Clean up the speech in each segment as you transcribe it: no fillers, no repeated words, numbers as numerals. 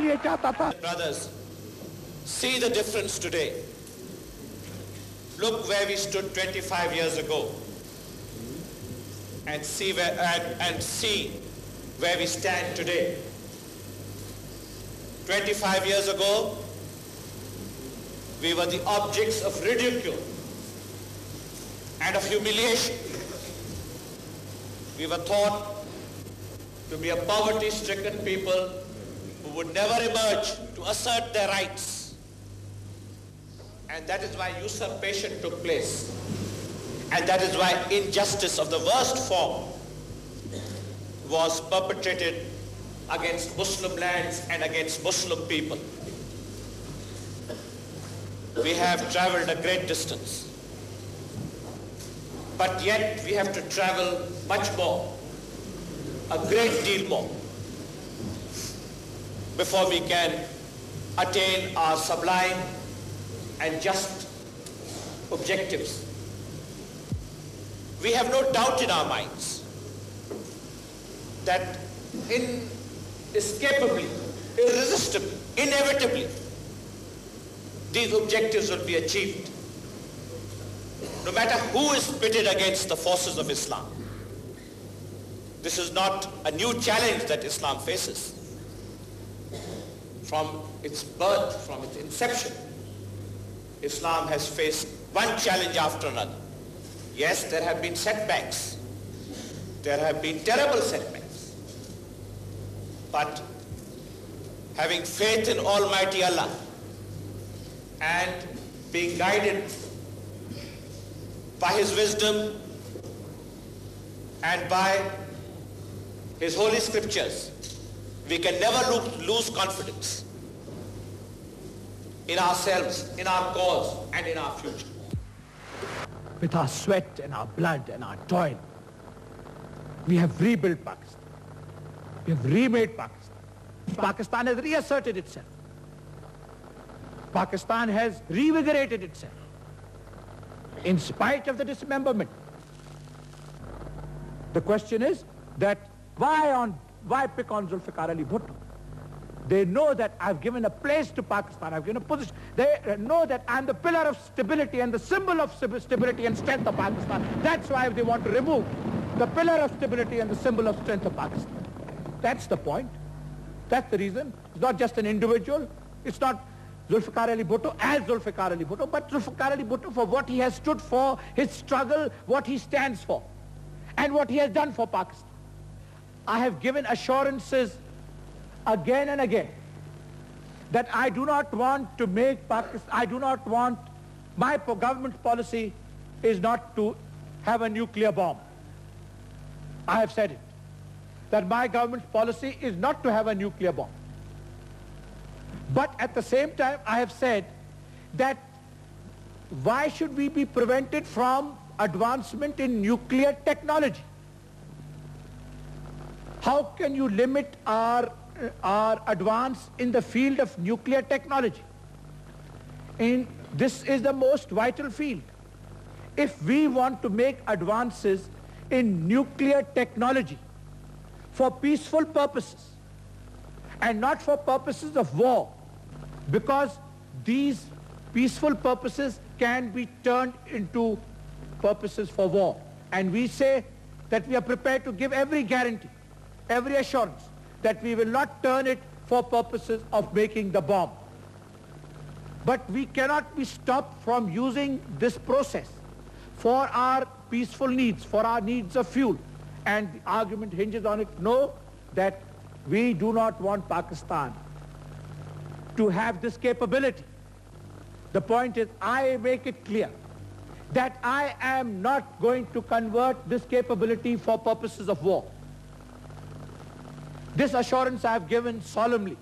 लिए चाहता था। Brothers, see the difference today. Look where we stood 25 years ago and see where we stand today. 25 years ago, we were the objects of ridicule and of humiliation. We were thought to be a poverty-stricken people who would never emerge to assert their rights. And that is why usurpation took place. And that is why injustice of the worst form was perpetrated against Muslim lands and against Muslim people. We have traveled a great distance, but yet we have to travel much more, a great deal more, before we can attain our sublime and just objectives. We have no doubt in our minds that inescapably, irresistibly, inevitably, these objectives will be achieved, no matter who is pitted against the forces of Islam. This is not a new challenge that Islam faces. From its birth, from its inception, Islam has faced one challenge after another. Yes, there have been setbacks. There have been terrible setbacks. But having faith in Almighty Allah and being guided by His wisdom and by His holy scriptures, we can never lose confidence in ourselves, in our cause, and in our future. With our sweat and our blood and our toil, we have rebuilt Pakistan. We have remade Pakistan. Pakistan has reasserted itself. Pakistan has revigorated itself in spite of the dismemberment. The question is that why pick on Zulfikar Ali Bhutto? They know that I've given a place to Pakistan, I've given a position. They know that I'm the pillar of stability and the symbol of stability and strength of Pakistan. That's why they want to remove the pillar of stability and the symbol of strength of Pakistan. That's the point. That's the reason. It's not just an individual. It's not Zulfikar Ali Bhutto as Zulfikar Ali Bhutto, but Zulfikar Ali Bhutto for what he has stood for, his struggle, what he stands for, and what he has done for Pakistan. I have given assurances again and again that I do not want to make Pakistan, my government's policy is not to have a nuclear bomb. I have said it, that my government's policy is not to have a nuclear bomb. But at the same time, I have said that why should we be prevented from advancement in nuclear technology? How can you limit our advance in the field of nuclear technology? This is the most vital field. If we want to make advances in nuclear technology for peaceful purposes and not for purposes of war, because these peaceful purposes can be turned into purposes for war. And we say that we are prepared to give every guarantee, every assurance that we will not turn it for purposes of making the bomb. But we cannot be stopped from using this process for our peaceful needs, for our needs of fuel. And the argument hinges on it, no, that we do not want Pakistan to have this capability. The point is, I make it clear that I am not going to convert this capability for purposes of war. This assurance I have given solemnly,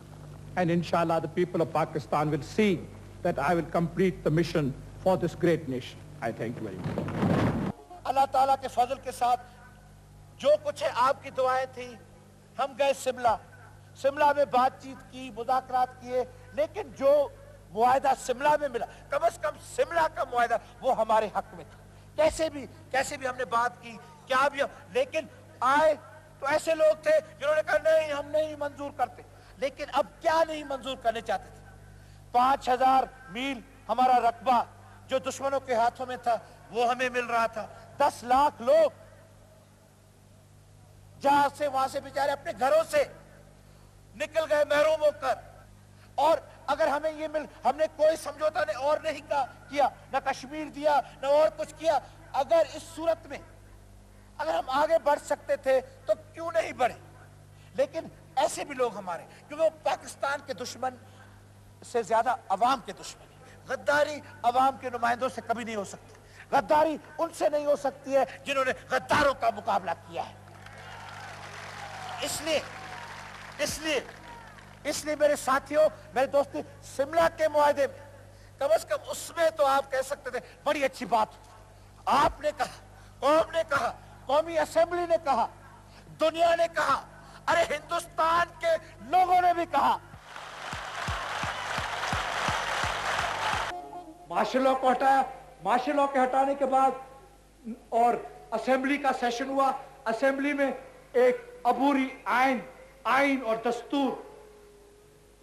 and inshallah the people of Pakistan will see that I will complete the mission for this great nation. I thank you very much. Allah Ta'ala के फजल के साथ जो कुछ है आपकी दुआएं थी, हम गए शिमला में बातचीत की, मुज़ाकरात किए, लेकिन जो मुआहदा शिमला में मिला, कम से कम शिमला का मुआहदा वो हमारे हक में था। कैसे भी हमने बात की, लेकिन आए तो ऐसे लोग थे जिन्होंने कहा नहीं, हम नहीं मंजूर करते। لیکن اب کیا نہیں منظور کرنے چاہتے تھے؟ 5000 میل ہمارا رقبہ جو دشمنوں کے ہاتھوں میں تھا وہ ہمیں مل رہا تھا. 10 لاکھ لوگ جہاں سے وہاں سے بیچارے اپنے گھروں سے نکل گئے محروم ہو کر. اور اگر ہمیں یہ ہم نے کوئی سمجھوتا اور نہیں کیا، نہ کشمیر دیا نہ اور کچھ کیا. اگر اس صورت میں اگر ہم آگے بڑھ سکتے تھے تو کیوں نہیں بڑھے؟ لیکن ایسے بھی لوگ ہمارے، کیونکہ وہ پاکستان کے دشمن سے زیادہ عوام کے دشمن. غداری عوام کے نمائندوں سے کبھی نہیں ہو سکتی. غداری ان سے نہیں ہو سکتی ہے جنہوں نے غداروں کا مقابلہ کیا ہے. اس لیے میرے ساتھیوں، میرے دوستی، شملہ کے معاہدے میں کم از کم اس میں تو آپ کہہ سکتے تھے بڑی اچھی بات. آپ نے کہا، قوم نے کہا، قومی اسمبلی نے کہا، دنیا نے کہا، ارے ہندوستان کے لوگوں نے بھی کہا. مارشل لا کو ہٹایا. مارشل لا کے ہٹانے کے بعد اور اسمبلی کا سیشن ہوا. اسمبلی میں ایک عبوری آئین اور دستور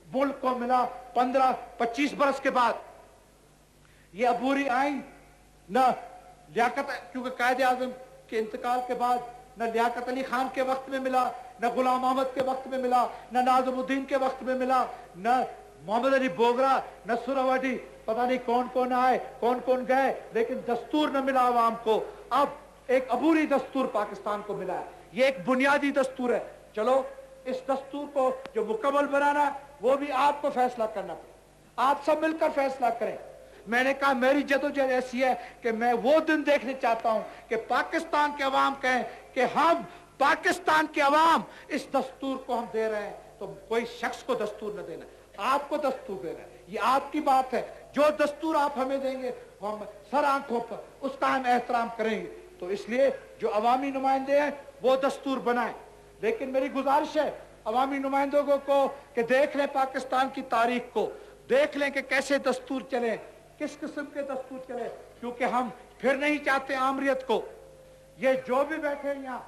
ملک کو ملا 15-25 برس کے بعد. یہ عبوری آئین نہ لیاقت، کیونکہ قائد اعظم کے انتقال کے بعد نہ لیاقت علی خان کے وقت میں ملا، نہ غلام احمد کے وقت میں ملا، نہ ناظم الدین کے وقت میں ملا، نہ محمد علی بوگرا، نہ سہروردی، پتہ نہیں کون کون آئے کون کون گئے، لیکن دستور نہ ملا عوام کو. اب ایک عبوری دستور پاکستان کو ملا ہے. یہ ایک بنیادی دستور ہے. چلو اس دستور کو جو مکمل بنانا وہ بھی آپ کو فیصلہ کرنا پڑے. آپ سب مل کر فیصلہ کریں. میں نے کہا میری جدوجہد ایسی ہے کہ میں وہ دن دیکھنے چاہتا ہوں کہ پاکستان کے عوام کہیں کہ ہم پاکستان کے عوام اس دستور کو ہم دے رہے ہیں. تو کوئی شخص کو دستور نہ دینا، آپ کو دستور دینا ہے. یہ آپ کی بات ہے. جو دستور آپ ہمیں دیں گے ہم سر آنکھوں پر اس کا ہم احترام کریں گے. تو اس لیے جو عوامی نمائندے ہیں وہ دستور بنائیں. لیکن میری گزارش ہے عوامی نمائندوں کو کہ دیکھ لیں پاکستان کی تاریخ کو، دیکھ لیں کہ کیسے دستور چلے، کس قسم کے دستور چلے. کیونکہ ہم پھر نہیں چاہتے آمریت کو. یہ جو بھی بیٹھے یہاں،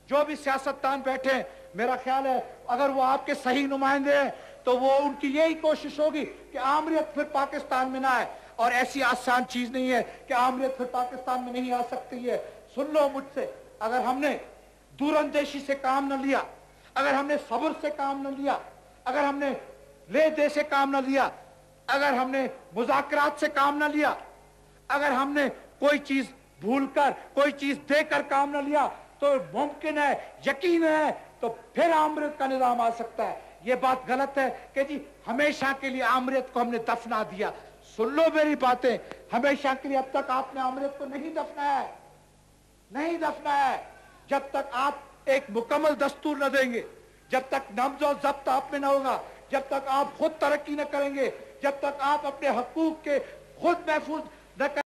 جو بھی سیاستدان بیٹھے ہیں، میرا خیال ہے اگر وہ آپ کے صحیح نمائندے ہیں تو وہ ان کی یہی کوشش ہوگی کہ آمریت پھر پاکستان میں نہ آئے. اور ایسی آسان چیز نہیں ہے کہ آمریت پھر پاکستان میں نہیں آ سکتی ہے. سن لو مجھ سے، اگر ہم نے دور اندیشی سے کام نہ لیا، اگر ہم نے صبر سے کام نہ لیا، اگر ہم نے لے دے سے کام نہ لیا، اگر ہم نے مذاکرات سے کام نہ لیا، اگر ہم نے کوئی چیز بھول کر کوئی چیز دے کر کام نہ لیا، تو ممکن ہے، یقین ہے، تو پھر آمریت کا نظام آ سکتا ہے. یہ بات غلط ہے کہ جی ہمیشہ کے لیے آمریت کو ہم نے دفنا دیا. سن لو میری باتیں، ہمیشہ کے لیے اب تک آپ نے آمریت کو نہیں دفنایا ہے، نہیں دفنایا ہے. جب تک آپ ایک مکمل دستور نہ دیں گے، جب تک نبض و ضبط آپ میں نہ ہوگا، جب تک آپ خود ترقی نہ کریں گے، جب تک آپ اپنے حقوق کے خود محفوظ نہ کریں